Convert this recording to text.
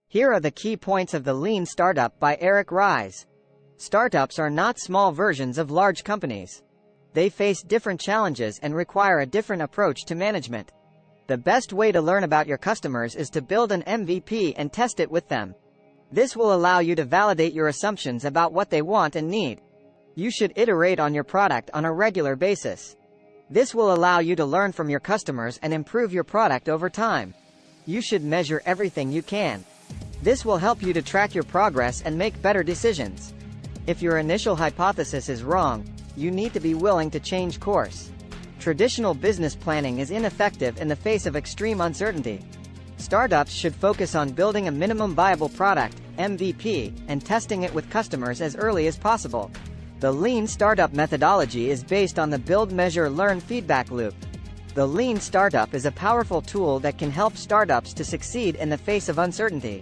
Here are the key points of the Lean Startup by Eric Ries. Startups are not small versions of large companies. They face different challenges and require a different approach to management. The best way to learn about your customers is to build an MVP and test it with them. This will allow you to validate your assumptions about what they want and need. You should iterate on your product on a regular basis. This will allow you to learn from your customers and improve your product over time. You should measure everything you can. This will help you to track your progress and make better decisions. If your initial hypothesis is wrong, you need to be willing to change course. Traditional business planning is ineffective in the face of extreme uncertainty. Startups should focus on building a minimum viable product, MVP, and testing it with customers as early as possible. The Lean Startup methodology is based on the Build, Measure, Learn feedback loop. The Lean Startup is a powerful tool that can help startups to succeed in the face of uncertainty.